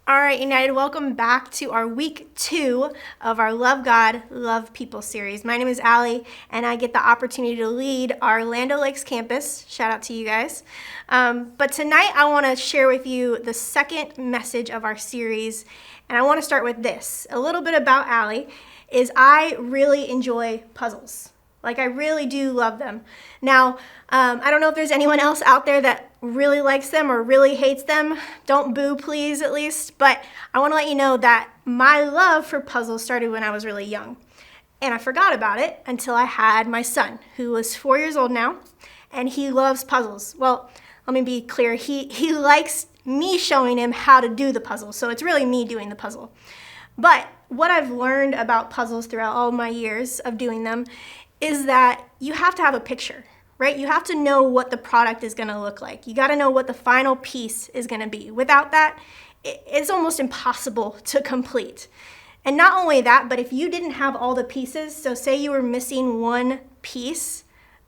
All right, United, welcome back to our week 2 of our Love God, Love People series. My name is Allie, and I get the opportunity to lead our Land O'Lakes campus. Shout out to you guys. But tonight I want to share with you the second message of our series, and I want to start with this. A little bit about Allie is I really enjoy puzzles. I really do love them. Now, I don't know if there's anyone else out there that really likes them or really hates them. Don't boo, please, at least. But I want to let you know that my love for puzzles started when I was really young. And I forgot about it until I had my son, who is 4 years old now, and he loves puzzles. Well, let me be clear. He likes me showing him how to do the puzzle. So it's really me doing the puzzle. But what I've learned about puzzles throughout all my years of doing them is that you have to have a picture, right? You have to know what the product is going to look like. You got to know what the final piece is going to be. Without that, it's almost impossible to complete. And not only that, but if you didn't have all the pieces, so say you were missing one piece,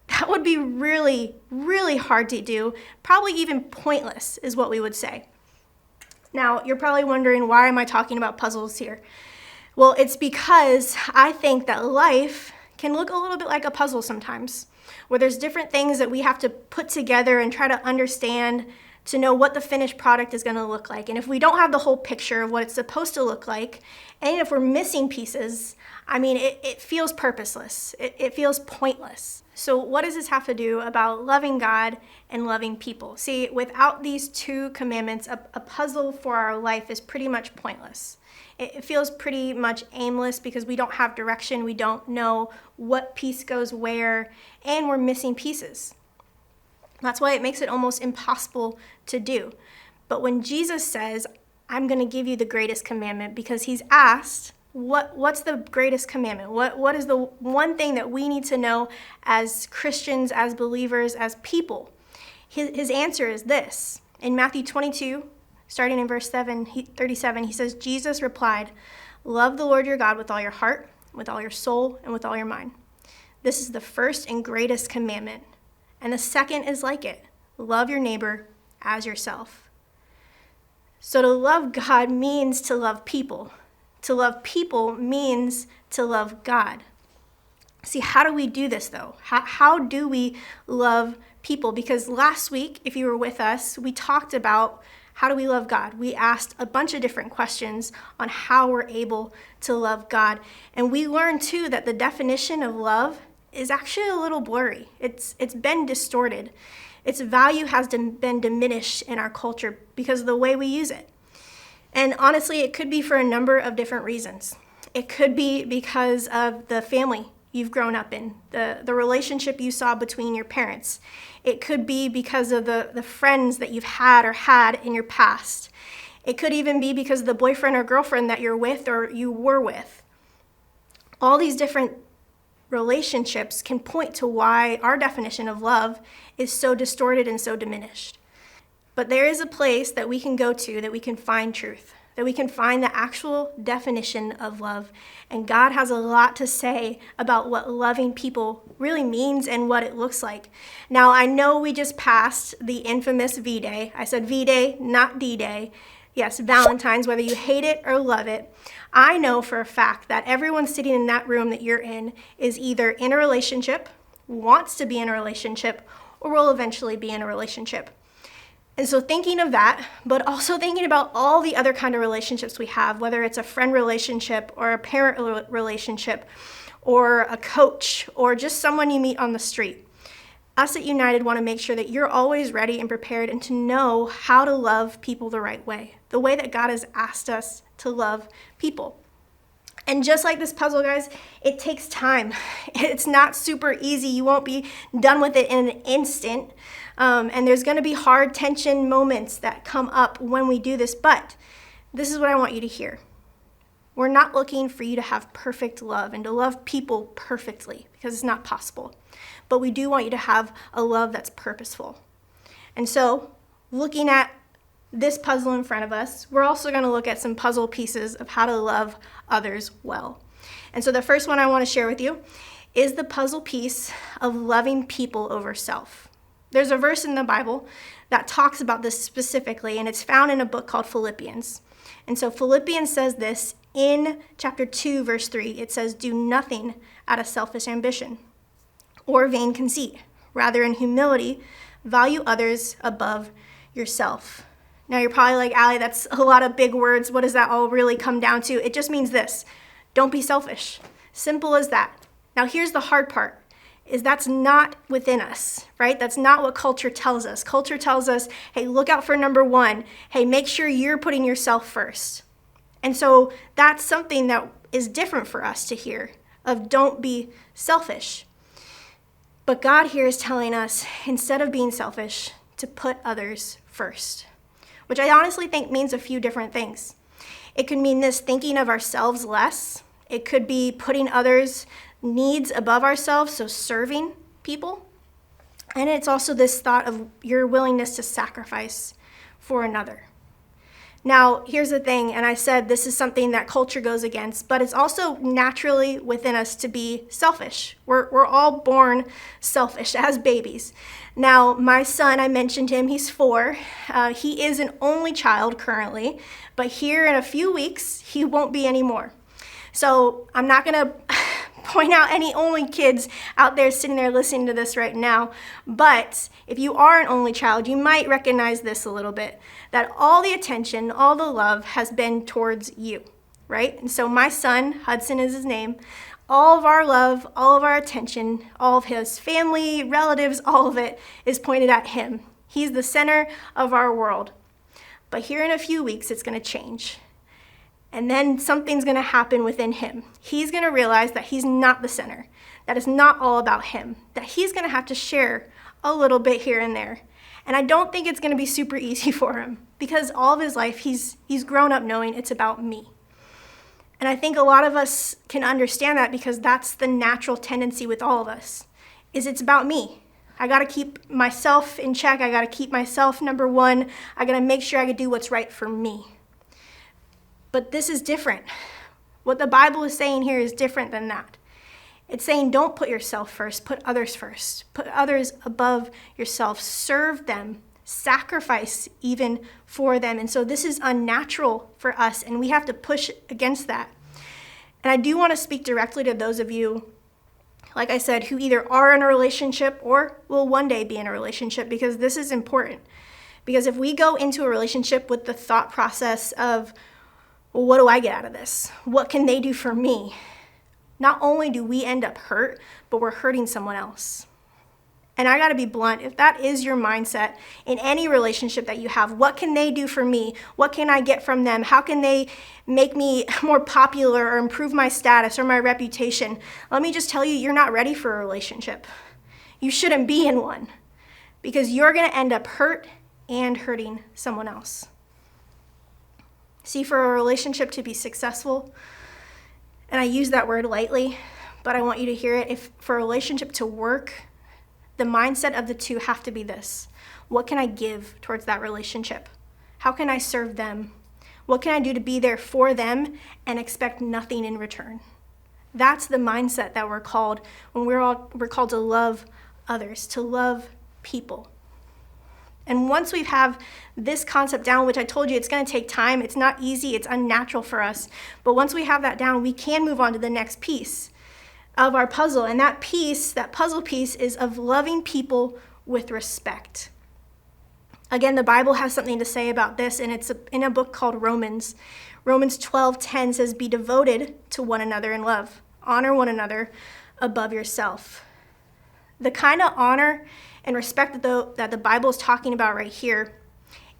that would be really, really hard to do, probably even pointless is what we would say. Now, you're probably wondering, why am I talking about puzzles here? Well, it's because I think that life can look a little bit like a puzzle sometimes, where there's different things that we have to put together and try to understand to know what the finished product is going to look like. And if we don't have the whole picture of what it's supposed to look like, and if we're missing pieces, it feels purposeless. It feels pointless. So what does this have to do about loving God and loving people? See, without these two commandments, a puzzle for our life is pretty much pointless. It feels pretty much aimless because we don't have direction, we don't know what piece goes where, and we're missing pieces. That's why it makes it almost impossible to do. But when Jesus says, I'm going to give you the greatest commandment, because he's asked, what's the greatest commandment? What is the one thing that we need to know as Christians, as believers, as people? His answer is this. In Matthew 22, starting in verse 37, he says, Jesus replied, love the Lord your God with all your heart, with all your soul, and with all your mind. This is the first and greatest commandment. And the second is like it. Love your neighbor as yourself. So to love God means to love people. To love people means to love God. See, how do we do this, though? How do we love people? Because last week, if you were with us, we talked about how do we love God? We asked a bunch of different questions on how we're able to love God. And we learned, too, that the definition of love is actually a little blurry. It's been distorted. Its value has been diminished in our culture because of the way we use it. And honestly, it could be for a number of different reasons. It could be because of the family you've grown up in, the relationship you saw between your parents. It could be because of the friends that you've had or had in your past. It could even be because of the boyfriend or girlfriend that you're with or you were with. All these different relationships can point to why our definition of love is so distorted and so diminished. But there is a place that we can go to that we can find truth, that we can find the actual definition of love. And God has a lot to say about what loving people really means and what it looks like. Now, I know we just passed the infamous V-Day. I said V-Day, not D-Day. Yes, Valentine's, whether you hate it or love it. I know for a fact that everyone sitting in that room that you're in is either in a relationship, wants to be in a relationship, or will eventually be in a relationship. And so thinking of that, but also thinking about all the other kind of relationships we have, whether it's a friend relationship or a parent relationship or a coach or just someone you meet on the street. Us at United want to make sure that you're always ready and prepared and to know how to love people the right way, the way that God has asked us to love people. And just like this puzzle, guys, it takes time. It's not super easy. You won't be done with it in an instant. And there's going to be hard tension moments that come up when we do this. But this is what I want you to hear. We're not looking for you to have perfect love and to love people perfectly, because it's not possible. But we do want you to have a love that's purposeful. And so, looking at this puzzle in front of us, we're also going to look at some puzzle pieces of how to love others well. And so the first one I want to share with you is the puzzle piece of loving people over self. There's a verse in the Bible that talks about this specifically, and it's found in a book called Philippians. And so Philippians says this in chapter 2, verse 3. It says, "Do nothing out of selfish ambition or vain conceit. Rather, in humility, value others above yourself." Now, you're probably like, Allie, that's a lot of big words. What does that all really come down to? It just means this: don't be selfish. Simple as that. Now, here's the hard part, is that's not within us, right? That's not what culture tells us. Culture tells us, hey, look out for number one. Hey, make sure you're putting yourself first. And so that's something that is different for us to hear, of don't be selfish. But God here is telling us, instead of being selfish, to put others first, which I honestly think means a few different things. It could mean this: thinking of ourselves less. It could be putting others' needs above ourselves, so serving people. And it's also this thought of your willingness to sacrifice for another. Now, here's the thing, and I said this is something that culture goes against, but it's also naturally within us to be selfish. We're all born selfish as babies. Now, my son, I mentioned him, he's 4. He is an only child currently, but here in a few weeks, he won't be anymore. So I'm not going to point out any only kids out there sitting there listening to this right now, but if you are an only child, you might recognize this a little bit, that all the attention, all the love has been towards you, right? And so my son, Hudson is his name, all of our love, all of our attention, all of his family, relatives, all of it is pointed at him. He's the center of our world. But here in a few weeks, it's going to change. And then something's going to happen within him. He's going to realize that he's not the center, that it's not all about him, that he's going to have to share a little bit here and there. And I don't think it's going to be super easy for him, because all of his life he's grown up knowing it's about me. And I think a lot of us can understand that, because that's the natural tendency with all of us, is it's about me. I got to keep myself in check. I got to keep myself number one. I got to make sure I can do what's right for me. But this is different. What the Bible is saying here is different than that. It's saying don't put yourself first, put others first. Put others above yourself. Serve them. Sacrifice even for them. And so this is unnatural for us, and we have to push against that. And I do want to speak directly to those of you, like I said, who either are in a relationship or will one day be in a relationship, because this is important. Because if we go into a relationship with the thought process of, well, what do I get out of this? What can they do for me? Not only do we end up hurt, but we're hurting someone else. And I gotta be blunt, if that is your mindset in any relationship that you have, what can they do for me? What can I get from them? How can they make me more popular or improve my status or my reputation? Let me just tell you, you're not ready for a relationship. You shouldn't be in one, because you're gonna end up hurt and hurting someone else. See, for a relationship to be successful, and I use that word lightly, but I want you to hear it, if for a relationship to work, the mindset of the two have to be this: what can I give towards that relationship? How can I serve them? What can I do to be there for them and expect nothing in return? That's the mindset that we're called when we're called to love others, to love people. And once we have this concept down, which I told you it's going to take time, it's not easy, it's unnatural for us, but once we have that down, we can move on to the next piece of our puzzle. And that puzzle piece is of loving people with respect. Again, the Bible has something to say about this, and it's in a book called Romans. Romans 12:10 says, "Be devoted to one another in love. Honor one another above yourself." The kind of honor and respect that the Bible is talking about right here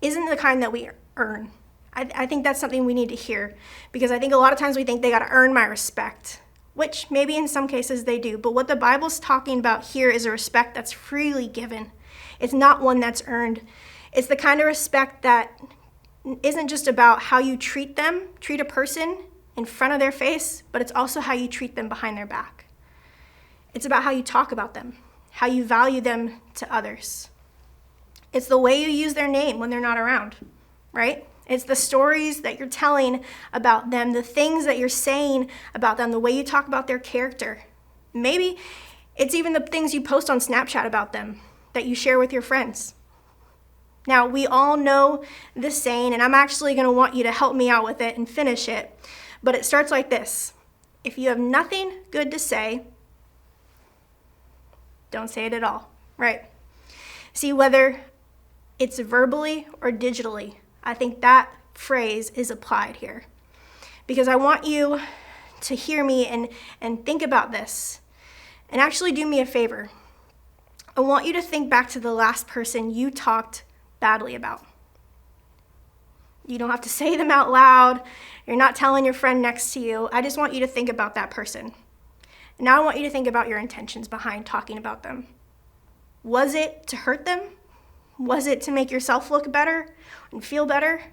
isn't the kind that we earn. I think that's something we need to hear, because I think a lot of times we think they got to earn my respect, which maybe in some cases they do. But what the Bible's talking about here is a respect that's freely given. It's not one that's earned. It's the kind of respect that isn't just about how you treat a person in front of their face, but it's also how you treat them behind their back. It's about how you talk about them, how you value them to others. It's the way you use their name when they're not around, right? It's the stories that you're telling about them, the things that you're saying about them, the way you talk about their character. Maybe it's even the things you post on Snapchat about them that you share with your friends. Now, we all know this saying, and I'm actually going to want you to help me out with it and finish it. But it starts like this. If you have nothing good to say, don't say it at all, right? See, whether it's verbally or digitally, I think that phrase is applied here. Because I want you to hear me and think about this. And actually do me a favor. I want you to think back to the last person you talked badly about. You don't have to say them out loud. You're not telling your friend next to you. I just want you to think about that person. And now I want you to think about your intentions behind talking about them. Was it to hurt them? Was it to make yourself look better and feel better?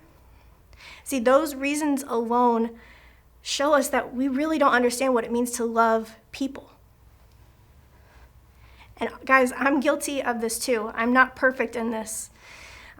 See, those reasons alone show us that we really don't understand what it means to love people. And guys, I'm guilty of this too. I'm not perfect in this.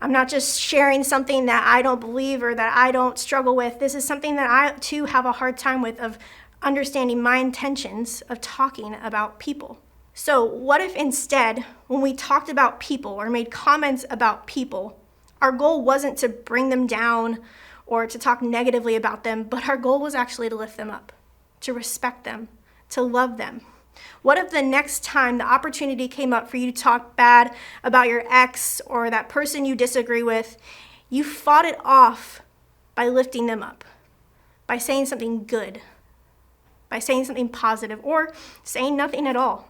I'm not just sharing something that I don't believe or that I don't struggle with. This is something that I too have a hard time with, of understanding my intentions of talking about people. So what if instead, when we talked about people or made comments about people, our goal wasn't to bring them down or to talk negatively about them, but our goal was actually to lift them up, to respect them, to love them? What if the next time the opportunity came up for you to talk bad about your ex or that person you disagree with, you fought it off by lifting them up, by saying something good, by saying something positive, or saying nothing at all?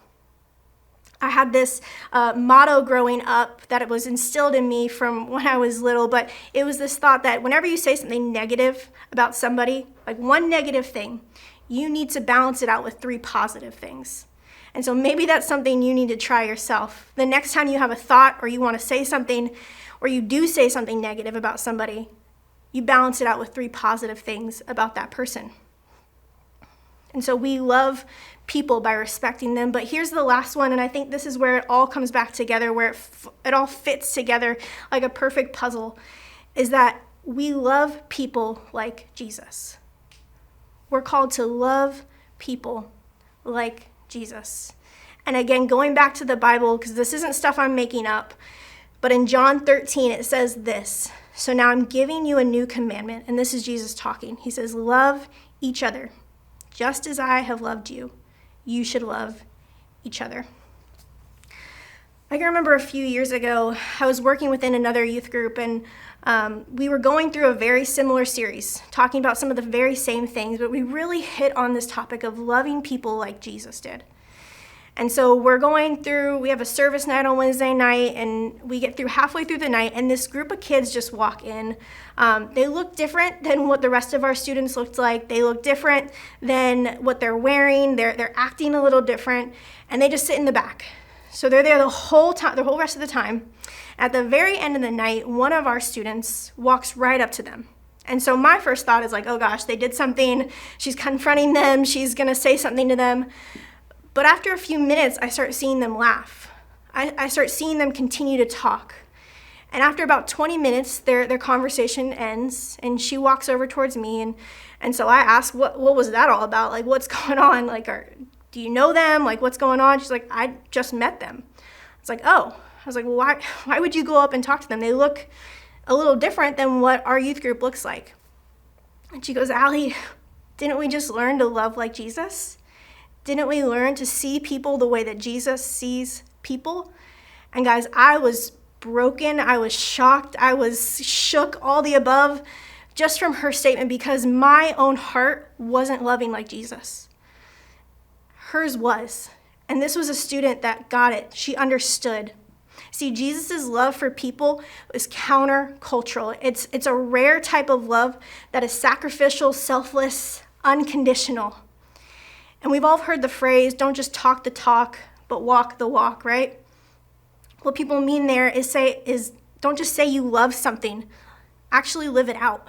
I had this motto growing up that it was instilled in me from when I was little, but it was this thought that whenever you say something negative about somebody, like one negative thing, you need to balance it out with 3 positive things. And so maybe that's something you need to try yourself. The next time you have a thought or you want to say something, or you do say something negative about somebody, you balance it out with 3 positive things about that person. And so we love people by respecting them. But here's the last one, and I think this is where it all comes back together, where it all fits together like a perfect puzzle, is that we love people like Jesus. We're called to love people like Jesus. And again, going back to the Bible, because this isn't stuff I'm making up, but in John 13, it says this. So now I'm giving you a new commandment, and this is Jesus talking. He says, love each other. Just as I have loved you, you should love each other. I can remember a few years ago, I was working within another youth group, and we were going through a very similar series, talking about some of the very same things, but we really hit on this topic of loving people like Jesus did. And so we have a service night on Wednesday night, and we get through halfway through the night, and this group of kids just walk in. They look different than what the rest of our students looked like. They look different than what they're wearing. They're acting a little different, and they just sit in the back. So they're there the whole rest of the time. At the very end of the night, one of our students walks right up to them. And so my first thought is like, oh gosh, they did something. She's confronting them. She's going to say something to them. But after a few minutes, I start seeing them laugh. I start seeing them continue to talk. And after about 20 minutes, their conversation ends, and she walks over towards me. And so I asked, what was that all about? Like, what's going on? Like, do you know them? Like, what's going on? She's like, I just met them. I was like, oh. I was like, well, why would you go up and talk to them? They look a little different than what our youth group looks like. And she goes, Allie, didn't we just learn to love like Jesus? Didn't we learn to see people the way that Jesus sees people? And guys, I was broken. I was shocked. I was shook, all the above, just from her statement, because my own heart wasn't loving like Jesus. Hers was. And this was a student that got it. She understood. See, Jesus' love for people is countercultural. It's a rare type of love that is sacrificial, selfless, unconditional. And we've all heard the phrase, don't just talk the talk, but walk the walk, right? What people mean there is don't just say you love something, actually live it out.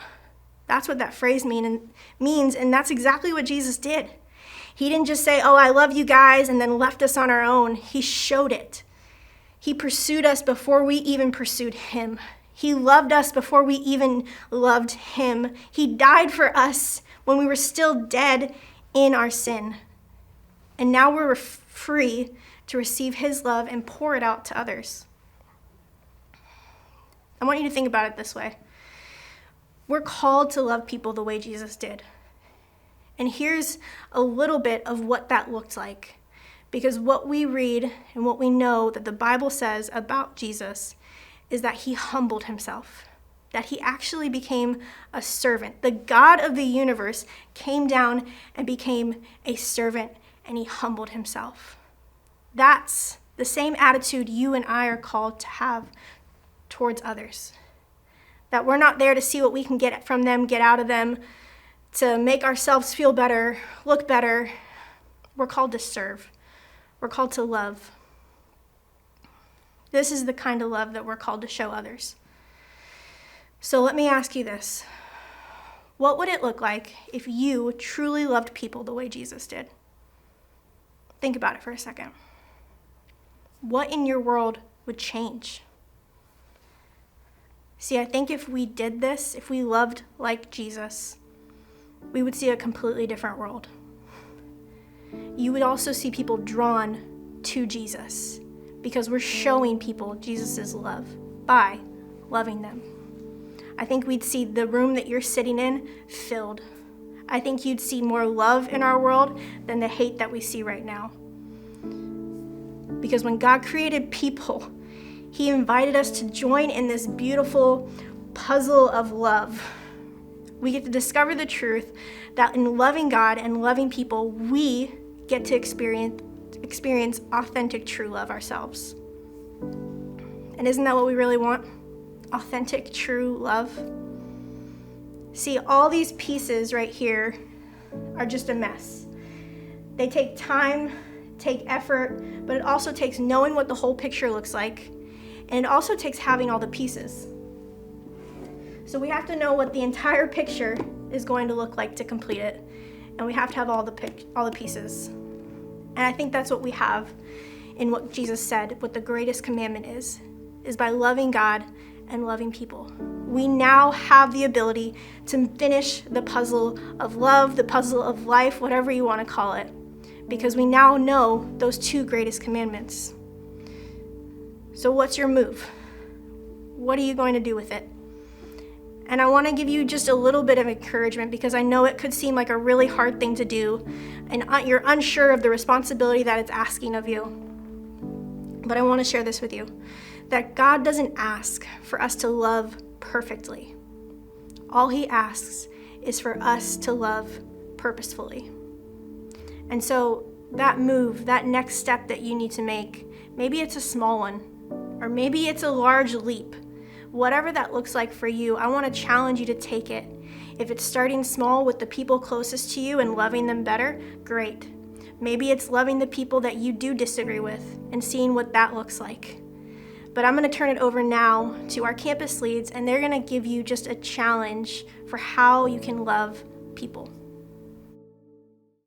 That's what that phrase means, and that's exactly what Jesus did. He didn't just say, oh, I love you guys, and then left us on our own. He showed it. He pursued us before we even pursued him. He loved us before we even loved him. He died for us when we were still dead in our sin. And now we're free to receive his love and pour it out to others. I want you to think about it this way. We're called to love people the way Jesus did. And here's a little bit of what that looked like. Because what we read and what we know that the Bible says about Jesus is that he humbled himself, that he actually became a servant. The God of the universe came down and became a servant, and he humbled himself. That's the same attitude you and I are called to have towards others. That we're not there to see what we can get from them, get out of them, to make ourselves feel better, look better. We're called to serve. We're called to love. This is the kind of love that we're called to show others. So let me ask you this. What would it look like if you truly loved people the way Jesus did? Think about it for a second. What in your world would change? See, I think if we did this, if we loved like Jesus, we would see a completely different world. You would also see people drawn to Jesus because we're showing people Jesus' love by loving them. I think we'd see the room that you're sitting in filled. I think you'd see more love in our world than the hate that we see right now. Because when God created people, he invited us to join in this beautiful puzzle of love. We get to discover the truth that in loving God and loving people, we get to experience authentic, true love ourselves. And isn't that what we really want? Authentic, true love. See, all these pieces right here are just a mess. They take time, take effort, but it also takes knowing what the whole picture looks like, and it also takes having all the pieces. So we have to know what the entire picture is going to look like to complete it, and we have to have all the pieces. And I think that's what we have in what Jesus said, what the greatest commandment is by loving God and loving people. We now have the ability to finish the puzzle of love, the puzzle of life, whatever you want to call it, because we now know those two greatest commandments. So what's your move? What are you going to do with it? And I want to give you just a little bit of encouragement because I know it could seem like a really hard thing to do and you're unsure of the responsibility that it's asking of you. But I want to share this with you, that God doesn't ask for us to love perfectly. All he asks is for us to love purposefully. And so that move, that next step that you need to make, maybe it's a small one, or maybe it's a large leap. Whatever that looks like for you, I want to challenge you to take it. If it's starting small with the people closest to you and loving them better, great. Maybe it's loving the people that you do disagree with and seeing what that looks like. But I'm going to turn it over now to our campus leads, and they're going to give you just a challenge for how you can love people.